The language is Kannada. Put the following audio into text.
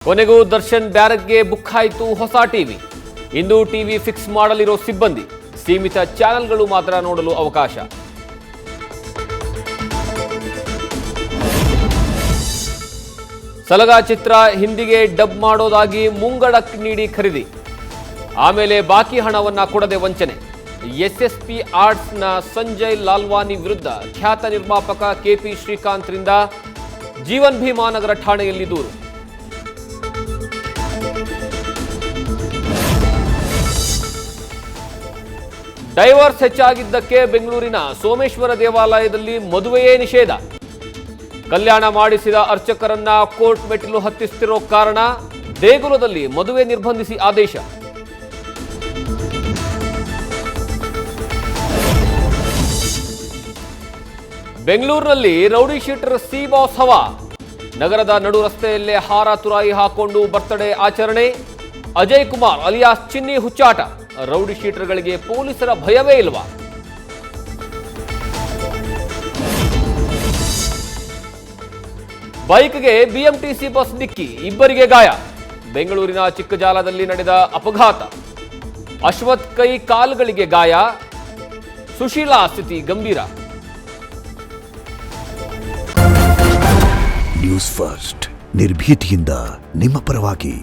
ಕೊನೆಗೂ ದರ್ಶನ್ ಬ್ಯಾರಕ್ಗೆ ಬುಕ್ ಆಯಿತು ಹೊಸ ಟಿವಿ. ಇಂದು ಟಿವಿ ಫಿಕ್ಸ್ ಮಾಡಲಿರೋ ಸಿಬ್ಬಂದಿ, ಸೀಮಿತ ಚಾನೆಲ್ಗಳು ಮಾತ್ರ ನೋಡಲು ಅವಕಾಶ. ಸಲಗ ಚಿತ್ರ ಹಿಂದಿಗೆ ಡಬ್ ಮಾಡೋದಾಗಿ ಮುಂಗಡಕ್ಕೆ ನೀಡಿ ಖರೀದಿ, ಆಮೇಲೆ ಬಾಕಿ ಹಣವನ್ನ ಕೊಡದೆ ವಂಚನೆ. ಎಸ್ಎಸ್ಪಿ ಆರ್ಟ್ಸ್ನ ಸಂಜಯ್ ಲಾಲ್ವಾನಿ ವಿರುದ್ಧ ಖ್ಯಾತ ನಿರ್ಮಾಪಕ ಕೆಪಿ ಶ್ರೀಕಾಂತ್ರಿಂದ ಜೀವನ್ ಭೀಮಾನಗರ ಠಾಣೆಯಲ್ಲಿ ದೂರು. ಡೈವರ್ಸ್ ಹೆಚ್ಚಾಗಿದ್ದಕ್ಕೆ ಬೆಂಗಳೂರಿನ ಸೋಮೇಶ್ವರ ದೇವಾಲಯದಲ್ಲಿ ಮದುವೆಯೇ ನಿಷೇಧ. ಕಲ್ಯಾಣ ಮಾಡಿಸಿದ ಅರ್ಚಕರನ್ನ ಕೋರ್ಟ್ ಮೆಟ್ಟಿಲು ಹತ್ತಿಸುತ್ತಿರೋ ಕಾರಣ ದೇಗುಲದಲ್ಲಿ ಮದುವೆ ನಿರ್ಬಂಧಿಸಿ ಆದೇಶ. ಬೆಂಗಳೂರಿನಲ್ಲಿ ರೌಡಿ ಶೀಟರ್ ಸಿ ಬಾಸ್ ಹವಾ. ನಗರದ ನಡು ರಸ್ತೆಯಲ್ಲೇ ಹಾರ ತುರಾಯಿ ಹಾಕೊಂಡು ಬರ್ತ್ಡೇ ಆಚರಣೆ. ಅಜಯ್ ಕುಮಾರ್ ಅಲಿಯಾಸ್ ಚಿನ್ನಿ ಹುಚ್ಚಾಟ. ರೌಡಿ ಶೀಟರ್ಗಳಿಗೆ ಪೊಲೀಸರ ಭಯವೇ ಇಲ್ವಾ? ಬೈಕ್ಗೆ ಬಿಎಂಟಿಸಿ ಬಸ್ ಡಿಕ್ಕಿ, ಇಬ್ಬರಿಗೆ ಗಾಯ. ಬೆಂಗಳೂರಿನ ಚಿಕ್ಕಜಾಲದಲ್ಲಿ ನಡೆದ ಅಪಘಾತ. ಅಶ್ವಥ್ ಕೈ ಕಾಲುಗಳಿಗೆ ಗಾಯ, ಸುಶೀಲಾ ಸ್ಥಿತಿ ಗಂಭೀರ. ನ್ಯೂಸ್ ಫಸ್ಟ್, ನಿರ್ಭೀತಿಯಿಂದ ನಿಮ್ಮ ಪರವಾಗಿ.